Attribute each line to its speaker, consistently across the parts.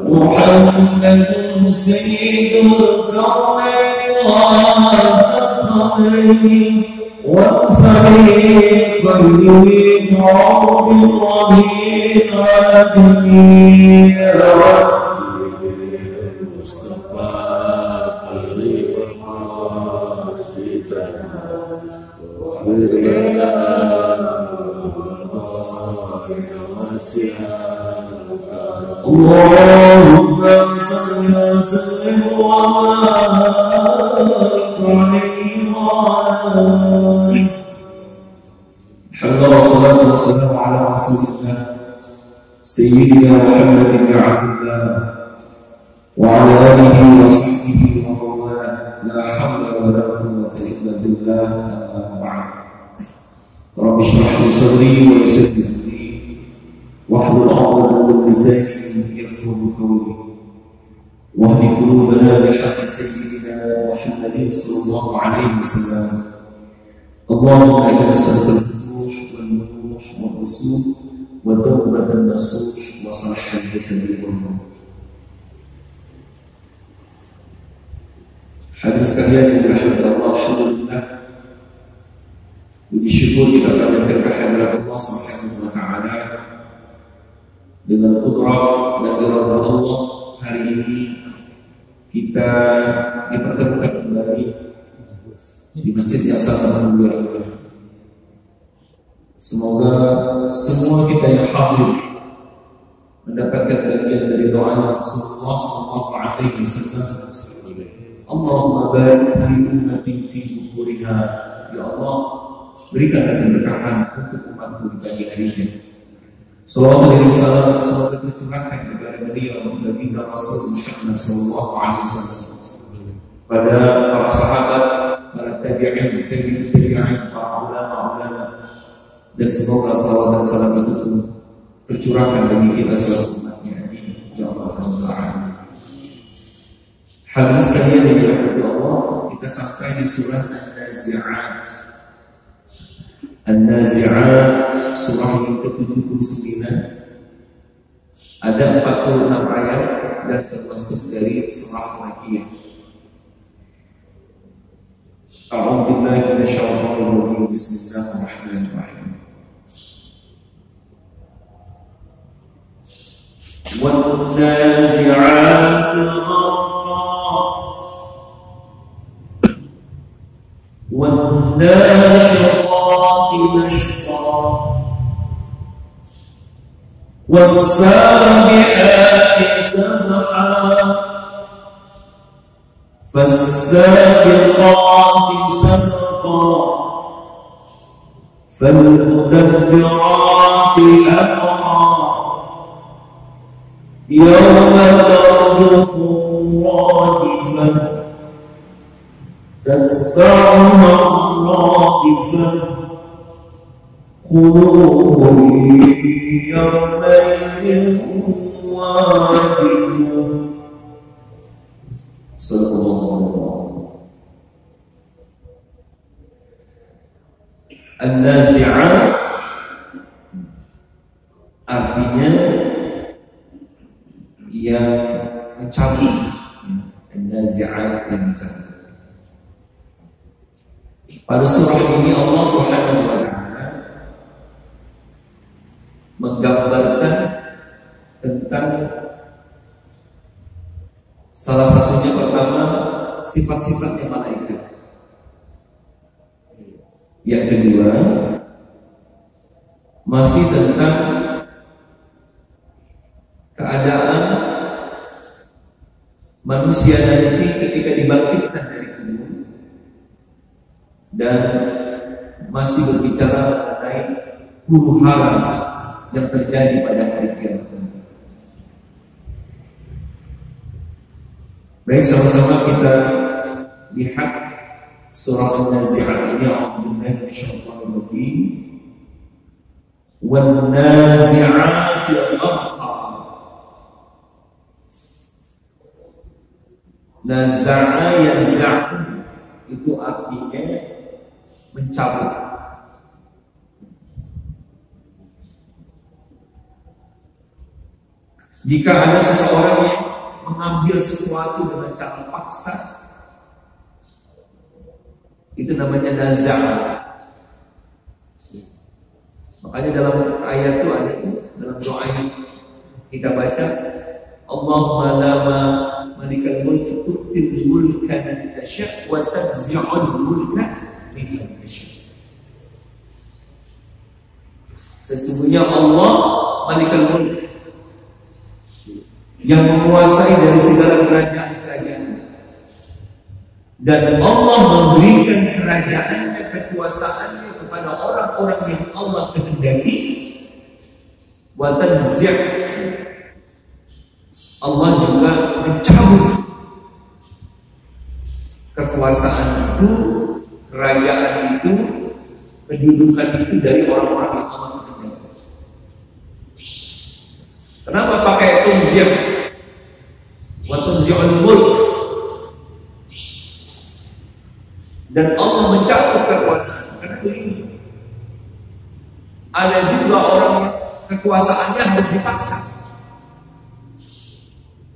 Speaker 1: محمد سيد الكونين والثقلين والفريقين رب الربيع العالمين المصطفى قريب اللهم صل وسلم وبارك عليه وعلى الحمد لله والصلاة والسلام على رسول الله سيدنا محمد بن عبد الله وعلى آله وصحبه ومن والاه لا حول ولا قوة إلا بالله أما بعد رب اشرح لي صدري ويسر لي أمري واحلل عقدة من لساني يفقهوا قولي واهد قلوبنا بحق سيدنا محمد صلى الله عليه وسلم اللهم إنا نسألك الفروج والنفوش والرسوم وتوبة النصوح وصلح الجسد والروح. Hadis sekalian yang dirahmati Allah, alhamdulillah, puji syukur kita panjatkan kehadirat Allah Subhanahu wa taala. Dengan qudrah dan iradah Allah, hari ini kita dipertemukan kembali di masjid yang sangat mulia ini. Semoga semua kita yang hadir mendapatkan bagian dari doa Rasulullah sallallahu alaihi wasallam. Allahumma barik fi ummati fi bukuriha. Ya Allah, berikan keberkahan untuk umatku di pagi hari ini. Salawat dan salam semoga tercurahkan kepada beliau baginda Rasul Muhammad sallallahu alaihi wasallam, pada para sahabat, para tabi'in, para ulama, dan semoga salawat dan salam itu tercurahkan bagi kita seluruh umatnya. Ya Allah Taala. Hadirin sekalian yang dirahmati Allah, kita sampai di surah An-Nazi'at. An-Nazi'at surah yang ke-79. Ada 46 ayat dan termasuk dari surah Makkiyah. A'udzu billahi minasyaitonir rajim. Bismillahirrahmanirrahim. وَالنَّازِعَاتِ وَالنَّاشِطَاتِ نَشْطًا وَالسَّابِحَاتِ سَبْحًا فَالسَّابِقَاتِ سَبْقًا فَالْمُدَبِّرَاتِ أَمْرًا يَوْمَ تَرْجُفُ الرَّاجِفَةُ تتبعها الرادفة قلوب يومئذ واجفة. صدق الله. An-Nazi'at artinya yang mencabut. An-Nazi'at yang mencabut. Pada surah ini Allah Subhanahu wa taala menggambarkan tentang salah satunya pertama sifat-sifatnya malaikat. Yang kedua masih tentang keadaan manusia nanti ketika dibangkitkan dari kubur. Dan masih berbicara mengenai huru-hara yang terjadi pada hari kiamat. Baik, sama-sama kita lihat surah An-Nazi'at ini. A'udzubillahi minasyaitonir rajim. Wan-nazi'ati gharqa Naza'a yanza'u itu artinya mencabut. Jika ada seseorang yang mengambil sesuatu dengan cara paksa, itu namanya naza'a. Makanya dalam ayat itu ada, dalam doa yang kita baca, Allahumma lama malikal mulk tu'til mulka man tasha' wa tanzi'ul mulka mimman tasha'. Sesungguhnya Allah malikal mulk, yang menguasai dari segala kerajaan-kerajaan, dan Allah memberikan kerajaannya, kekuasaannya kepada orang-orang yang Allah kehendaki. Wa tanzi', Allah juga mencabut kekuasaan itu, kerajaan itu, kedudukan itu dari orang-orang yang Allah kehendaki. Kenapa pakai tunzi'? Wa tunzi'ul mulk. Dan Allah mencabut kekuasaan. Karena begini, ada juga orang yang kekuasaannya harus dipaksa.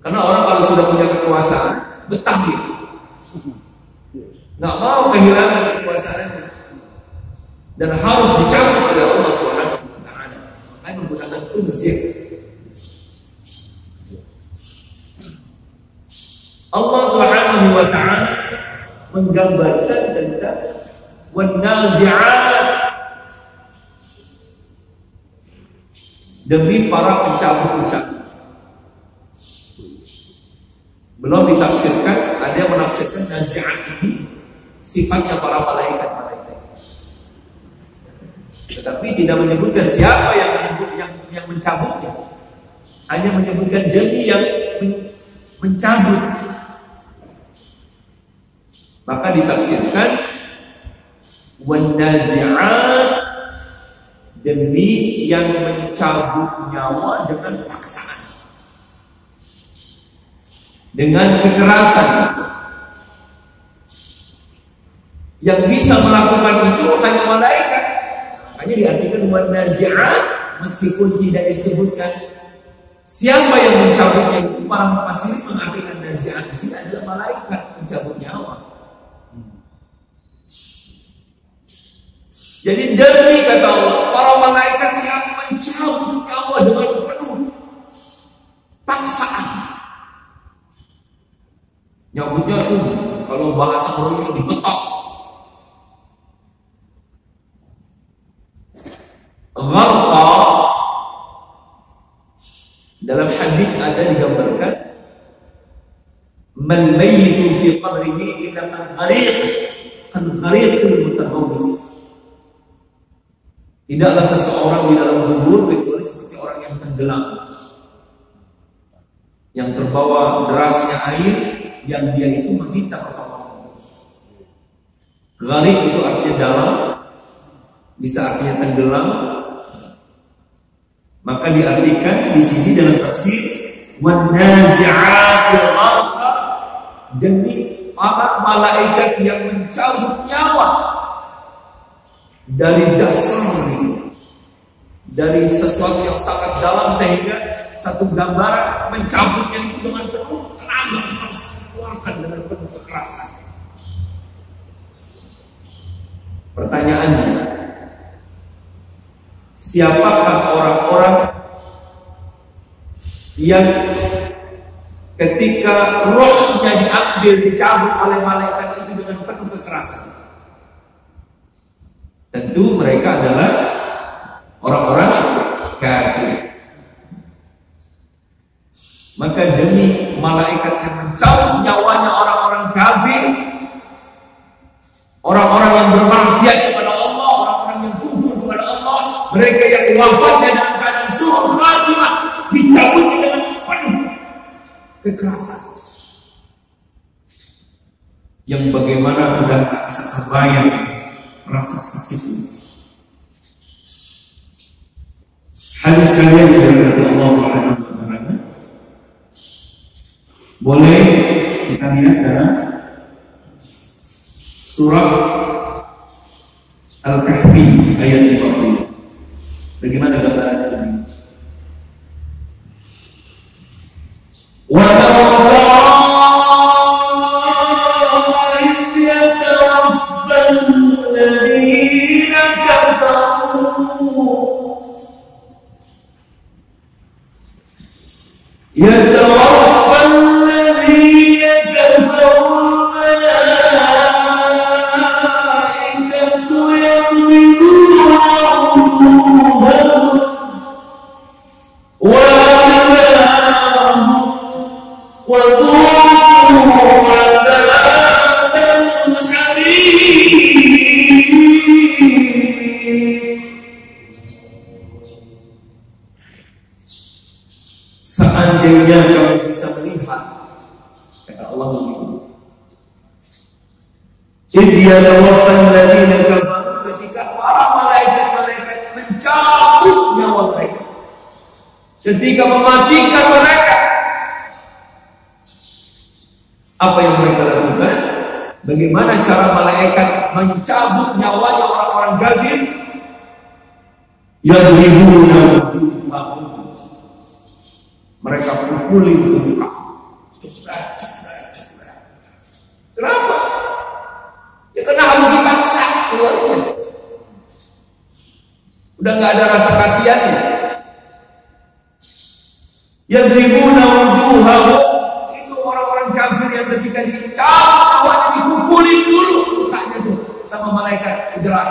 Speaker 1: Karena orang kalau sudah punya kekuasaan, betah dia, nggak mau kehilangan kekuasaannya, dan harus dicabut oleh Allah Subhanahu wa Ta'ala. Makanya menggunakan tunzi'. Allah Subhanahu wa Ta'ala menggambarkan tentang wan-nazi'at, demi para pencabut-pencabut. Belum ditafsirkan, ada yang menafsirkan nazi'at ini sifatnya para malaikat-malaikat. Tetapi tidak menyebutkan siapa yang mencabutnya. Hanya menyebutkan demi yang mencabut. Maka ditafsirkan wan-nazi'at, demi yang mencabut nyawa dengan paksaan, dengan kekerasan. Yang bisa melakukan itu hanya malaikat. Hanya diartikan wan-nazi'at, meskipun tidak disebutkan siapa yang mencabutnya itu. Para mufassir mengartikan nazi'at di sini adalah malaikat mencabut nyawa. Jadi demi, kata Allah, para malaikat yang mencabut nyawa dengan penuh paksaan. Nyabutnya tuh kalau bahasa Melayu dibetok. Gharqa, dalam hadis ada digambarkan, man mayyitu fi qabrihi illa man ghariq, kan ghariqul mutaghawwif. Tidaklah seseorang di dalam kubur kecuali seperti orang yang tenggelam, yang terbawa derasnya air, yang dia itu meminta pertolongan. Gharib itu artinya dalam, bisa artinya tenggelam. Maka diartikan di sini dalam tafsir wan-nazi'atil gharqa, demi para malaikat yang mencabut nyawa dari dasar, dari sesuatu yang sangat dalam, sehingga satu gambaran mencabutnya itu dengan penuh tenaga, harus dikeluarkan dengan penuh kekerasan. Pertanyaannya, siapakah orang-orang yang ketika rohnya diambil, dicabut oleh malaikat itu dengan penuh kekerasan? Tentu mereka adalah orang-orang kafir. Maka demi malaikat yang mencabut nyawanya orang-orang kafir, orang-orang yang bermaksiat kepada Allah, orang-orang yang kufur kepada Allah, mereka yang wafatnya dalam keadaan su'ul khatimah, dicabut dengan penuh kekerasan. Yang bagaimana udah tak bisa terbayang rasa sakit ini. Hadis kalian dari Allah Subhanahu wa Ta'ala, boleh kita lihat dalam surah Al-Kahfi ayat 50. Bagaimana gambaran ini? Wa يتوفى الذين كفروا الملائكة يضربون وأدبارهم وذوقوا عذاب الحريق. Seandainya kamu bisa melihat, kata Allah begitu. Idyalawafan ladina kafaru, ketika para malaikat-malaikat mencabut nyawa mereka, ketika mematikan mereka. Apa yang mereka lakukan? Bagaimana cara malaikat mencabut nyawanya orang-orang kafir? Yadribuna wujuhahum, mereka pukuli muka. Cekrak. Kenapa? Ya karena harus dipaksa keluarnya. Udah nggak ada rasa kasihannya. Yadribuna wujuhahum, itu orang-orang kafir yang ketika dicabut awalnya dipukulin dulu mukanya tuh sama malaikat kejerak.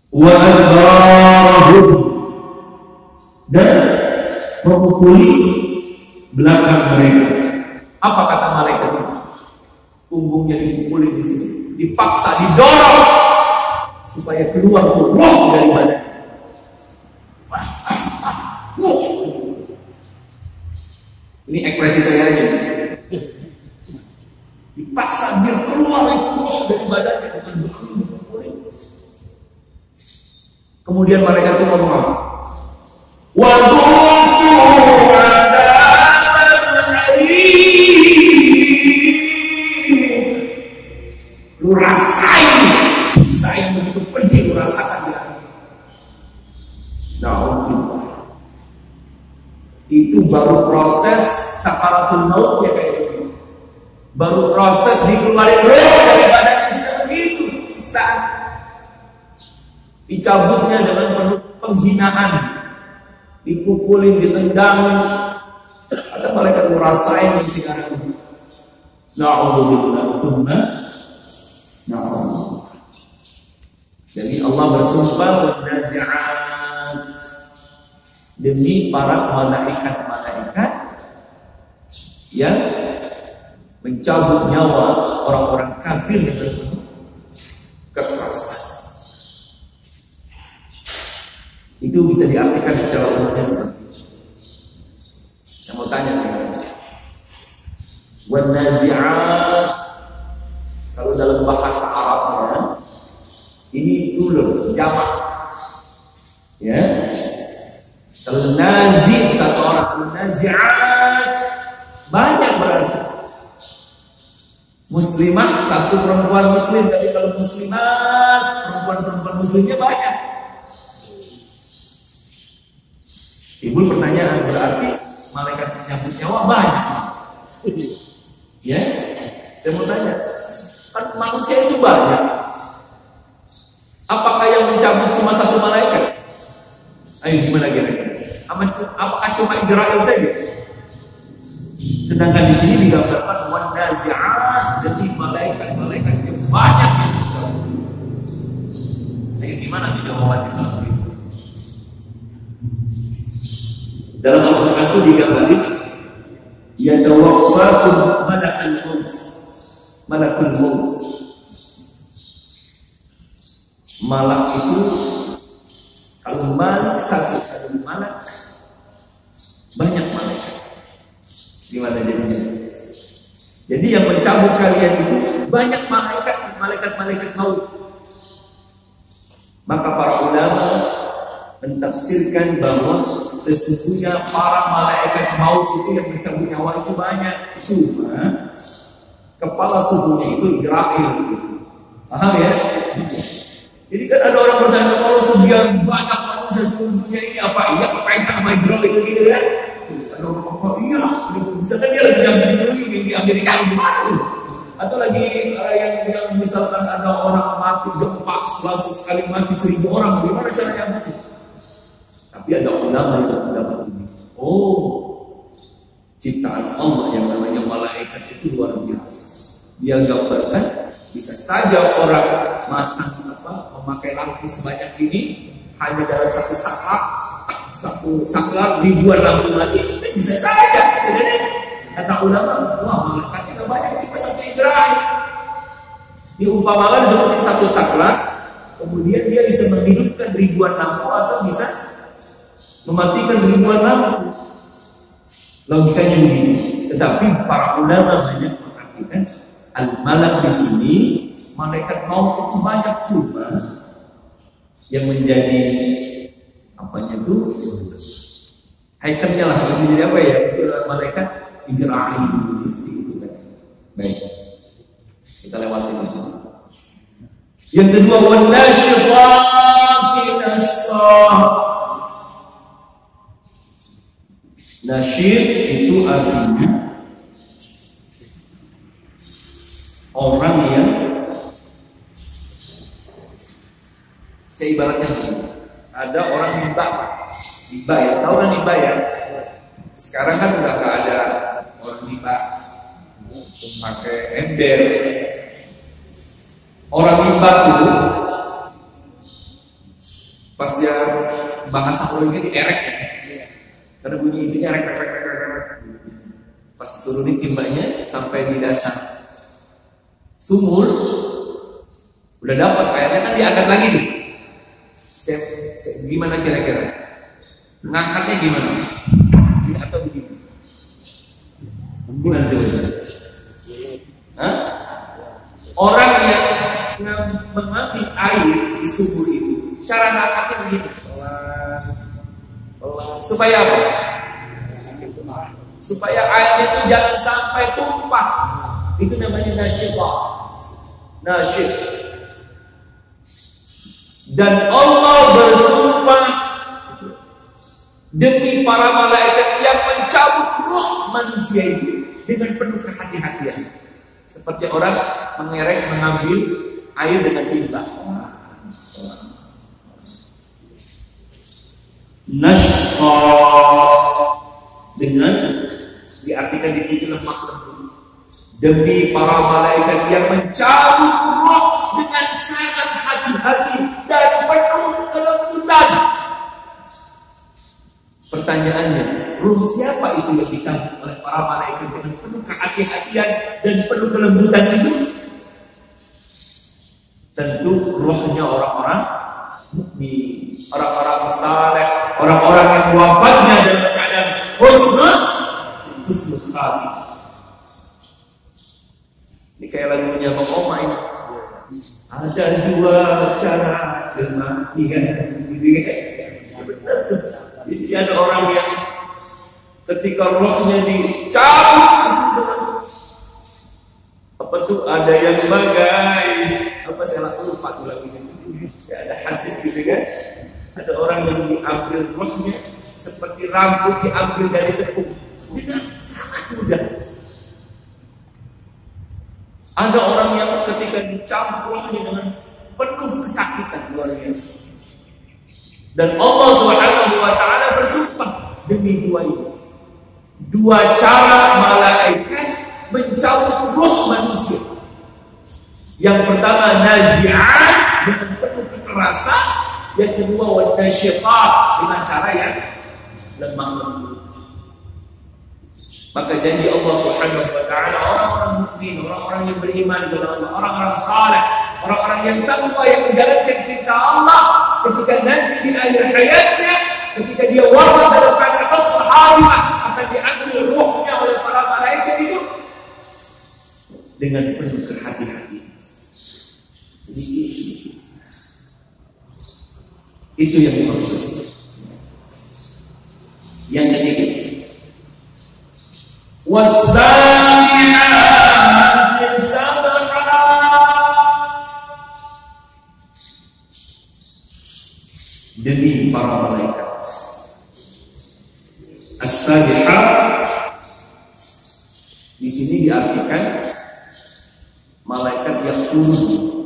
Speaker 1: Wa adbarahum, dan memukuli belakang mereka. Apa kata malaikat itu? Punggungnya dipukuli di sini, dipaksa, didorong supaya keluar tuh roh dari badan. Ini ekspresi saya aja. Dipaksa biar keluar itu roh dari badannya, bukan dipukuli. Kemudian malaikat itu ngomong apa? Wadhuqu adzabal hariq. Lu rasain siksa yang begitu pedih, lu rasakan ya. Nah, itu baru proses sakaratul maut ya kayak gitu. Baru proses dikeluarin roh dari badannya sudah begitu siksaan. Dicabutnya dengan penuh penghinaan, dipukulin, ditendangin. Ada malaikat ngerasain di sekarang. Na'udzubillah, tsumma na'udzubillah. Jadi Allah bersumpah wan-nazi'at, demi para malaikat-malaikat yang mencabut nyawa orang-orang kafir dengan penuh kekerasan. Itu bisa diartikan secara umumnya seperti itu. Saya mau tanya sekarang. Wan-nazi'at, kalau dalam bahasa Arabnya ini plural, jamak. Ya. Kalau nazi satu orang, nazi'at banyak berarti. Muslimah satu perempuan muslim, tapi kalau muslimat perempuan-perempuan muslimnya banyak. Ibu pertanyaan, berarti malaikat menyambut nyawa banyak. Ya, saya mau tanya, kan manusia itu banyak. Apakah yang mencabut cuma satu malaikat? Ayo gimana kira-kira? Apakah cuma Israel saja? Sedangkan di sini digambarkan wan-nazi'at, jadi malaikat-malaikat yang banyak yang mencabut. Ayo gimana tidak mewajibkan itu? Dalam Al-Quran itu digambari yatawaffakum malakul maut. Malakul maut. Malak itu kalau malak satu, kalau malak banyak malaikat. Gimana jadinya? Jadi yang mencabut kalian itu banyak malaikat maut. Maka para ulama mentafsirkan bahwa sesungguhnya para malaikat maut itu yang mencabut nyawa itu banyak, cuma kepala suhunya itu Israel. Paham ya? Jadi kan ada orang bertanya, kalau sekian banyak manusia seluruh dunia ini apa iya kekaitan sama Israel itu gitu kan? Ada orang ngomong, iya, misalkan dia lagi di Amerika itu mana tuh? Atau lagi yang misalkan ada orang mati gempa sekali mati 1.000 orang, gimana caranya mati? Tapi ada ulama yang mendapat ini. Oh, ciptaan Allah yang namanya malaikat itu luar biasa. Dia gambarkan bisa saja orang memakai lampu sebanyak ini hanya dalam satu saklar ribuan lampu lagi, bisa saja. Jadi kata ulama, wah malaikat kita banyak cuma satu Israel. Diumpamakan seperti satu saklar, kemudian dia bisa menghidupkan ribuan lampu atau bisa mematikan ribuan lampu. Logikanya begini. Tetapi para ulama banyak mengatakan al-malak di sini malaikat maut itu banyak, cuma yang menjadi apanya itu ikonnya lah, menjadi apa ya? Malaikat Israel seperti itu kan. Baik. Kita lewatin itu. Yang kedua, wan nasyitati nashta. Nasyid itu artinya orang yang seibaratnya ada orang niba ya, tahu kan niba ya? Sekarang kan udah gak ada orang niba, pakai ember. Orang niba itu pas dia bahasa orangnya dierek ya. Karena bunyi itunya rek. Pas turunin timbanya sampai di dasar sumur, udah dapat airnya kan diangkat lagi nih. Gimana kira-kira? Ngangkatnya gimana? Ini atau begini? Gimana coba? Hah? Orang yang mengambil air di sumur itu, cara ngangkatnya begini. Supaya apa? Supaya airnya itu jangan sampai tumpah. Itu namanya nasyitah. Nasyid. Dan Allah bersumpah demi para malaikat yang mencabut ruh manusia itu dengan penuh kehati-hatian. Seperti orang mengambil air dengan timba. Nashqa dengan diartikan di sini lemah lembut demi para malaikat yang mencabut ruh dengan sangat hati-hati dan penuh kelembutan. Pertanyaannya, ruh siapa itu yang dicabut oleh para malaikat dengan penuh kehati-hatian dan penuh kelembutan itu? Tentu ruhnya orang-orang mukmin, orang-orang saleh, orang-orang yang wafatnya dalam keadaan husnul khatimah. Ini kayak lagunya Bang Oma ini. Ada dua cara kematian. Benar tuh. Jadi ada orang yang ketika rohnya dicabut, apa tuh ada yang bagai apa saya lupa tuh lagunya. Ya, ada hadis gitu kan. Ada orang yang diambil rohnya seperti rambut diambil dari tepung dengan sangat mudah. Ada orang yang ketika dicabut rohnya dengan penuh kesakitan luar biasa. Dan Allah Subhanahu wa taala bersumpah demi dua ini. Dua cara malaikat mencabut roh manusia. Yang pertama nazi'at dengan penuh kekerasan, yang kedua wadasyiqat dengan cara yang lemah lembut. Maka janji Allah Subhanahu wa taala orang-orang mukmin, orang-orang yang beriman kepada Allah, orang-orang saleh, orang-orang yang takwa yang menjalankan perintah Allah ketika nanti di akhir hayatnya, ketika dia wafat dalam keadaan husnul khatimah, akan diambil ruhnya oleh para malaikat itu dengan penuh kehati-hatian. Itu yang dimaksud. was-sabiqati sabqa. Demi para malaikat. As-sabiqah di sini diartikan malaikat yang turun.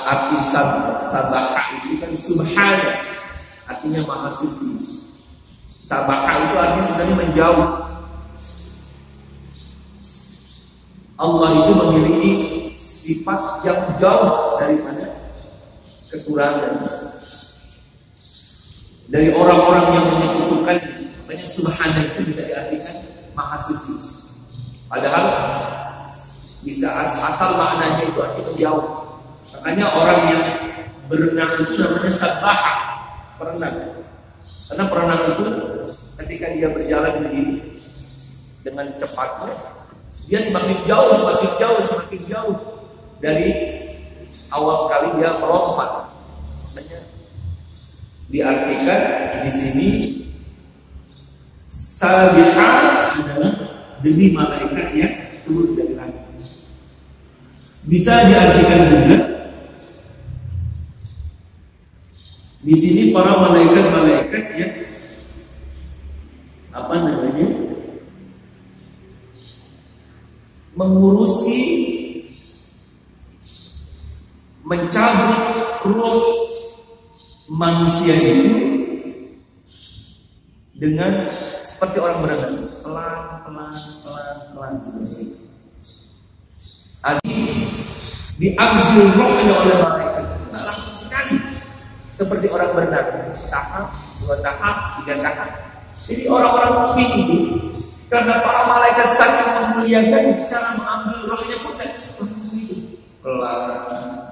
Speaker 1: Arti sabaqah itu kan subhana, artinya maha suci. Sabaqah itu artinya sebenarnya menjauh. Allah itu memiliki sifat yang jauh daripada kekurangan. Dari orang-orang yang menyebutkan namanya subhana itu bisa diartikan maha suci. Padahal bisa asal maknanya itu artinya jauh. Makanya orang yang berenang itu namanya sabbaha, perenang. Karena perenang itu ketika dia berjalan begini dengan cepatnya, dia semakin jauh dari awal kali dia melompat. Makanya diartikan di sini sabiqah adalah demi malaikat yang turun dari langit. Bisa diartikan juga di sini para malaikat-malaikat yang mengurusi, mencabut ruh manusia itu dengan seperti orang berenang, pelan seperti itu. Diambil rohnya oleh malaikat, tidak langsung sekali seperti orang berenang, tahap, 2 tahap, 3 tahap. Jadi orang-orang mukmin itu karena para malaikat saking memuliakan, cara mengambil rohnya pun tidak seperti itu, pelan,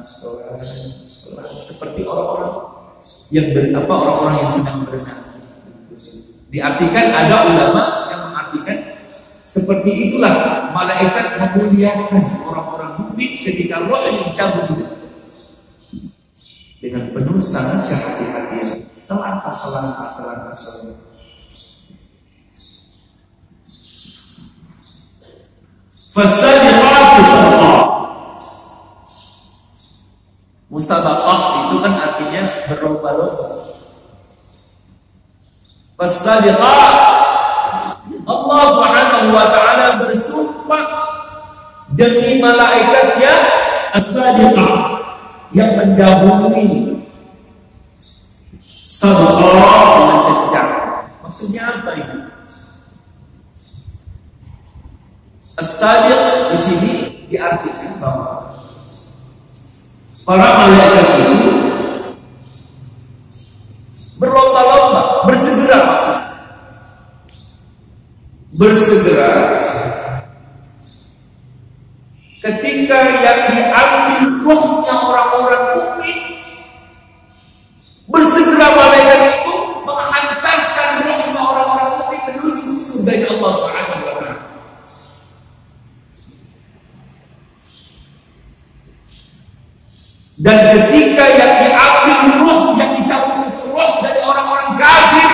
Speaker 1: seperti orang-orang yang orang-orang yang sedang berenang. Diartikan ada ulama yang mengartikan seperti itulah malaikat memuliakan orang-orang mukmin ketika rohnya dicabut itu dengan penuh sangat kehati-hatian, selangkah. Fasabiqatu sabqa. Musabaqah itu kan artinya berlomba-lomba. Fasabiqah, Allah Subhanahu wa taala bersumpah demi malaikatnya as-sabiqah yang mendahului. Sabaqah dengan kencang. Maksudnya apa ini? As-sabiq di sini diartikan bahwa para malaikat itu berlomba-lomba, bersegera maksudnya. Bersegera ketika yang diambil rohnya orang-orang mukmin, bersegera malaikat itu menghantarkan rohnya orang-orang mukmin menuju surga Allah Subhanahu wa taala. Dan ketika yang diambil roh, yang dicabut itu roh dari orang-orang kafir,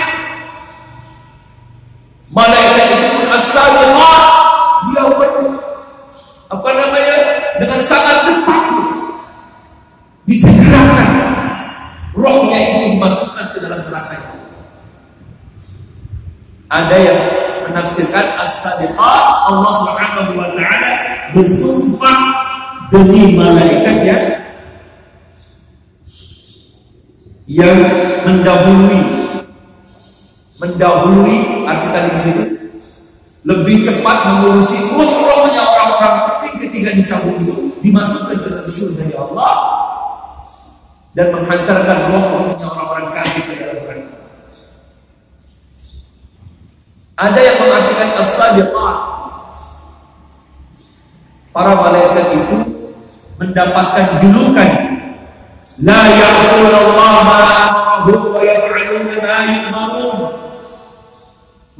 Speaker 1: malaikat itu pun as-sabiqah, dia dengan sangat cepat disegerakan rohnya itu dimasukkan ke dalam neraka itu. Ada yang menafsirkan as-sabiqah, Allah Subhanahu wa taala bersumpah demi malaikat yang mendahului arti tadi di situ, lebih cepat mengurusi rohnya orang-orang mukmin ketika dicabut itu, dimasukkan ke dalam surga dari Allah dan menghantarkan rohnya orang-orang kafir ke dalam neraka. Ada yang mengartikan as-sabiqah, para malaikat itu mendapatkan julukan la ya'sunallaha ma amarahum wa yaf'aluna ma yu'marun.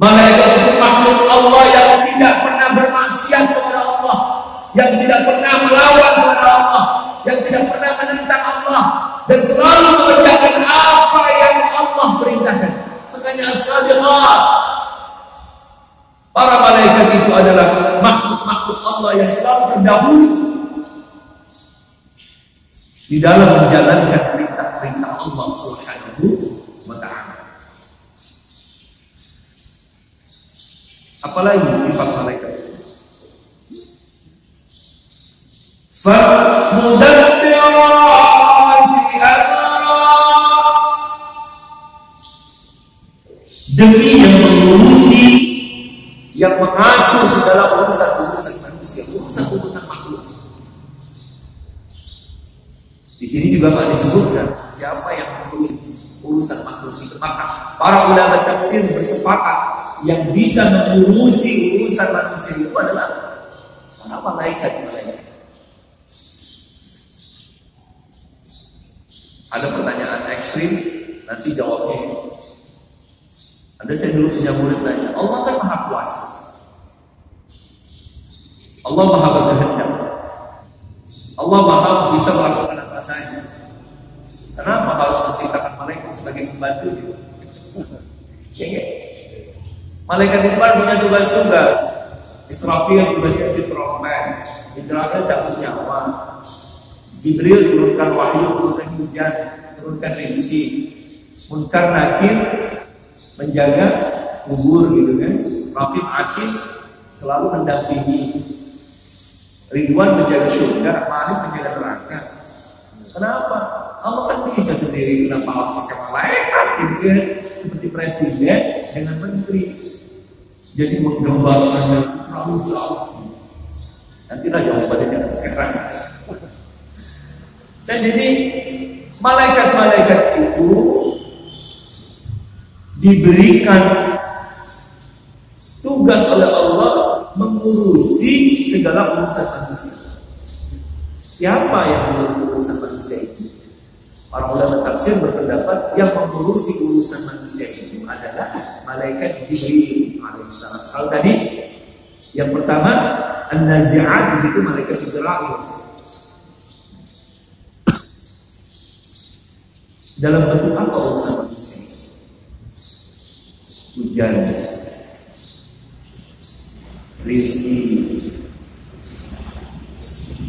Speaker 1: Malaikat itu makhluk Allah yang tidak pernah bermaksiat kepada Allah, yang tidak pernah melawan kepada Allah, yang tidak pernah menentang Allah, dan selalu mengerjakan apa yang Allah perintahkan. Makanya as-sabiqah, adalah makhluk-makhluk Allah yang selalu terdahulu di dalam menjalankan perintah-perintah Allah Subhanahu wa ta'ala. Apalagi sifat malaikat? فَمُدَبِّرَاتِ أَمْرًا, demi yang mengurusi, yang mengatur segala urusan-urusan manusia, urusan-urusan makhluk. Di sini juga Pak disebutkan siapa yang mengurusi urusan makhluk itu. Maka para ulama tafsir bersepakat yang bisa mengurusi urusan manusia itu adalah para malaikat-malaikat. Ada pertanyaan ekstrim, nanti jawabnya. Ada saya dulu punya murid tanya, Allah kan maha kuasa, Allah maha berkehendak, Allah maha bisa melakukan apa saja. Kenapa harus menciptakan malaikat sebagai pembantu? Ya. Malaikat itu kan punya tugas-tugas. Israfil tugasnya fitrahman, Israfil cabut nyawa, Jibril turunkan wahyu, turunkan hujan, turunkan rezeki, Munkar Nakir menjaga kubur gitu kan, Raqib Atid selalu mendampingi, Ridwan menjaga surga, Malik menjaga neraka. Kenapa? Allah kan bisa sendiri, kenapa harus pakai malaikat gitu kan? Seperti presiden dengan menteri. Jadi menggambarkan yang terlalu jauh. Nantilah jawabannya sekarang. Dan jadi malaikat-malaikat itu diberikan tugas oleh Allah mengurusi segala urusan manusia. Siapa yang mengurusi urusan manusia itu? Para ulama tafsir berpendapat yang mengurusi urusan manusia itu adalah malaikat Jibril alaihissalam. Kalau tadi yang pertama An-Nazi'at, di situ malaikat Jibril. Dalam bentuk apa urusan manusia? Hujan, rezeki,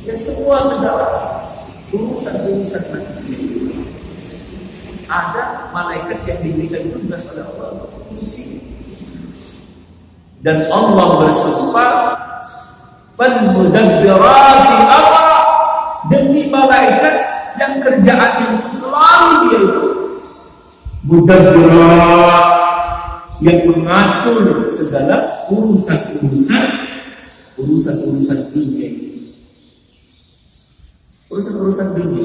Speaker 1: ya semua segala urusan-urusan manusia. Ada malaikat yang diberikan tugas oleh Allah untuk mengurusi. Dan Allah bersumpah, "Fal-mudabbirati amra", demi malaikat yang kerjaan itu selalu dia itu mudabbirat, yang mengatur segala urusan-urusan dunia ini. Urusan-urusan dunia,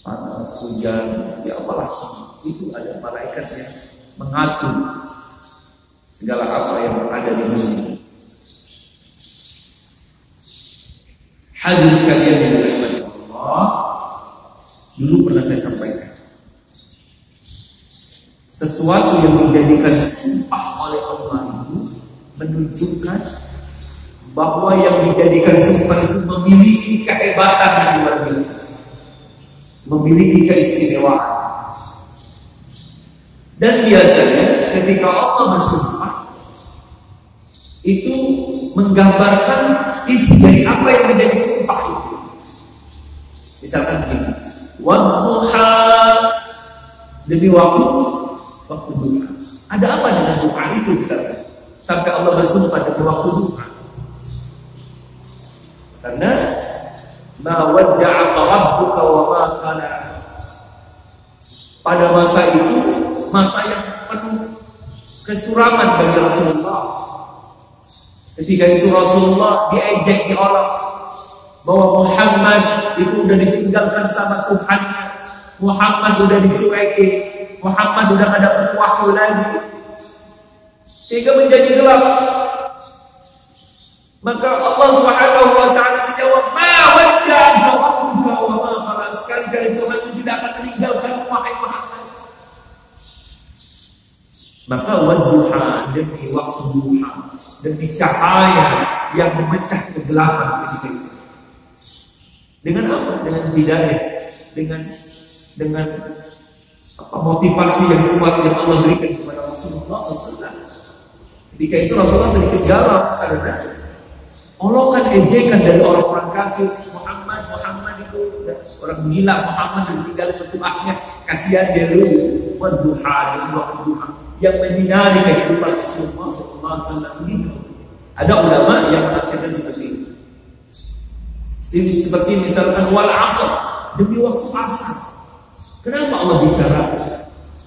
Speaker 1: panas, hujan, ya apalah, itu ada malaikat yang mengatur segala apa yang ada di dunia. Hadirin sekalian yang dirahmati Allah, dulu pernah saya sampaikan, sesuatu yang dijadikan sumpah oleh Allah itu menunjukkan bahwa yang dijadikan sumpah itu memiliki kehebatan yang luar biasa, memiliki keistimewaan. Dan biasanya ketika Allah bersumpah itu menggambarkan isi dari apa yang menjadi sumpah itu. Misalkan begini, wadduha, demi waktu duha. Ada apa dengan duha itu misalkan? Sampai Allah bersumpah demi waktu duha. Karena ma wadda'aka rabbuka wa ma qala. Pada masa itu, masa yang penuh kesuraman bagi Rasulullah. Ketika itu Rasulullah diejek, diolok bahwa Muhammad itu udah ditinggalkan sama Tuhannya, Muhammad udah dicuekin, Muhammad udah gak dapat wahyu lagi, sehingga menjadi gelap. Maka Allah Subhanahu wa ta'ala menjawab, ma wadda'aka rabbuka wa ma qala. Sekali-kali Tuhan itu tidak akan meninggalkan wahai Muhammad. Maka wadduha, demi waktu duha, demi cahaya yang memecah kegelapan ketika itu. Dengan apa? Dengan hidayah, dengan motivasi yang kuat yang Allah berikan kepada Rasulullah SAW. Ketika itu Rasulullah sedikit galau karena olokan ejekan dari orang-orang kafir. Muhammad itu orang gila, Muhammad ditinggal petuahnya, kasihan dia dulu. Wadduha dan waktu duha yang menyinari kehidupan Rasulullah sallallahu alaihi wasallam ini. Ada ulama yang menafsirkan seperti itu. Seperti misalkan wal asr, demi waktu asar. Kenapa Allah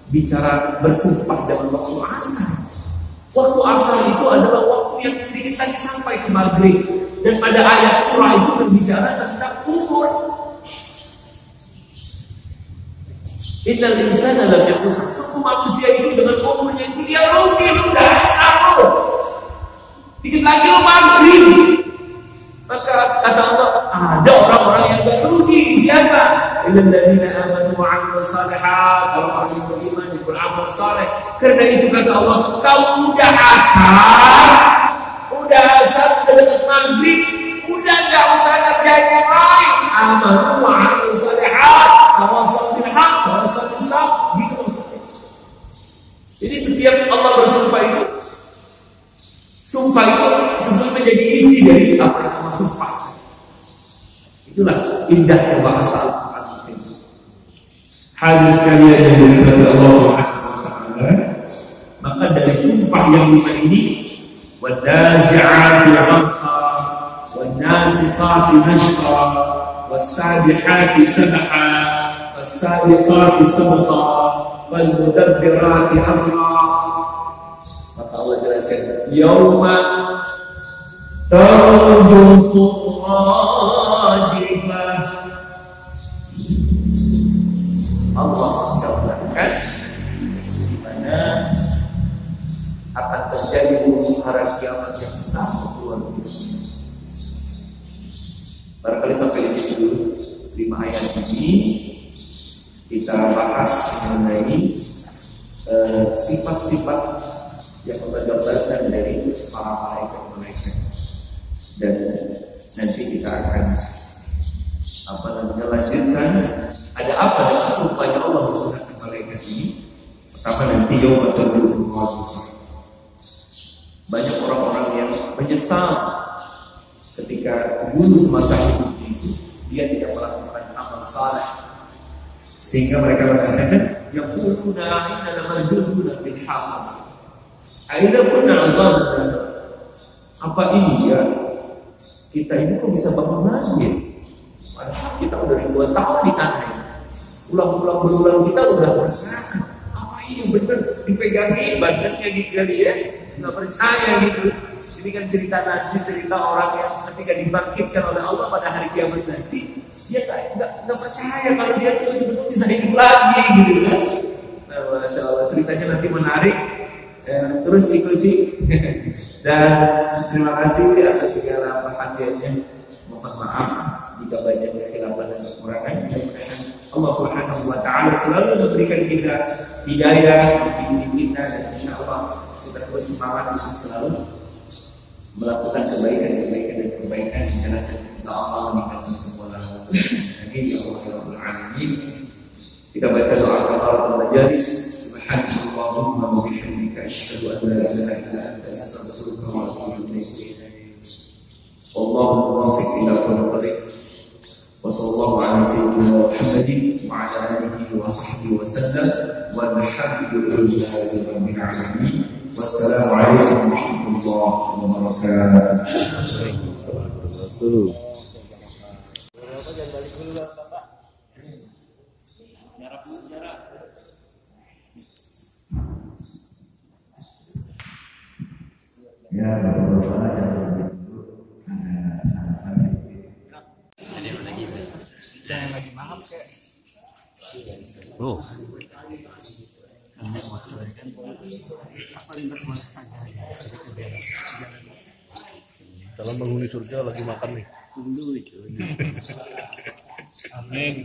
Speaker 1: bicara bersumpah dengan waktu asar? Waktu asar itu adalah waktu yang sedikit lagi sampai ke maghrib. Dan pada ayat surah itu berbicara tentang umur. Innal insana lafi khusr. Semua manusia itu dengan umurnya itu dia rugi, udah asar. Dikit lagi lo maghrib. Maka kata Allah, ada orang-orang yang gak rugi. Siapa? Illal ladzina amanu wa 'amilus shalihat. Orang-orang yang beriman dan beramal saleh. Karena itu kata Allah, kamu udah asar, udah dekat maghrib, udah gak usah ngerjain yang lain. Amanu wa 'amilus shalihat, tawassaw bil haqq, tawassaw bis sabr. Gitu maksudnya. Jadi setiap Allah bersumpah itu, sumpah itu sebetulnya menjadi isi dari apa yang Allah sumpah. Itulah indahnya bahasa Al-Quran. Hadirin sekalian yang dimuliakan Allah Subhanahu wa taala, maka dari sumpah yang lima ini, wadzazi'ati ghamqa, wan-nasiqati nashqa, was-sabihati sabha, was-sabiqati sabqa, wal-mudabbirati amra. Maka Allah jelaskan, yauma tarjufu rajifah. Allah menggambarkan di mana akan terjadi hari kiamat yang sangat luar biasa. Barangkali sampai di situ dulu 5 ayat ini kita bahas mengenai sifat-sifat yang menggambarkan dari para malaikat. Dan nanti kita akan lanjutkan ada apa dengan sumpahnya Allah menggunakan malaikat ini. Pertama nanti yauma tarjufu rajifah. Banyak orang-orang yang menyesal ketika dulu semasa hidupnya itu dia tidak melakukan amal saleh, sehingga mereka mengatakan yaquluna inna lamarduduna fil haqq aidza kunna 'idhaman. Apa ini ya? Kita ini kok bisa bangun lagi? Padahal kita udah ribuan tahun di tanah ini. Berulang kita udah berserakan. Apa ini bener dipegangin badannya gitu kali ya? Nggak percaya gitu. Ini kan cerita Nabi, cerita orang yang ketika dibangkitkan oleh Allah pada hari kiamat nanti, dia nggak percaya kalau dia itu betul-betul bisa hidup lagi gitu kan? Nah, masya Allah, ceritanya nanti menarik. Terus ikuti. Dan terima kasih atas segala perhatiannya. Mohon maaf jika banyak kekeliruan dan kekurangan. Mudah-mudahan Allah Subhanahu wa taala selalu memberikan kita hidayah, bimbing kita, dan insyaallah kita terus semangat untuk selalu melakukan kebaikan di jalan Allah meningkatkan semua lalu. Amin ya rabbal alamin. Kita baca doa kafaratul majalis. Subhanallahumma wa bihamdika asyhadu an la ilaha illa anta astaghfiruka wa atubu ilaik. Wallahu muwaffiq ila aqwamit thariq. Wa sallallahu ala sayyidina Muhammadin wa ala alihi wa sahbihi wa sallam walhamdulillahi rabbil alamin. Wassalamu alaikum warahmatullahi wabarakatuh. Ya, bapak-bapak yang lagi mahal kayak. Oh. Dalam penghuni surga lagi makan nih. Amin.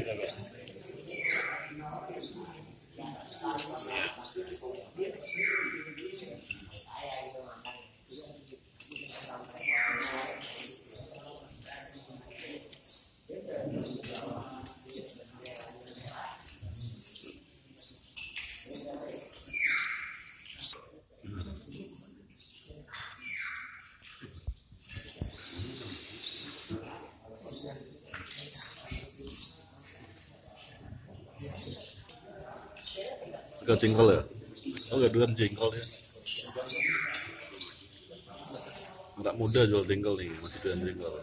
Speaker 2: Enggak jengkol ya? Oh, enggak doyan jengkol ya. Anak muda jual jengkol nih, masih doyan jengkol.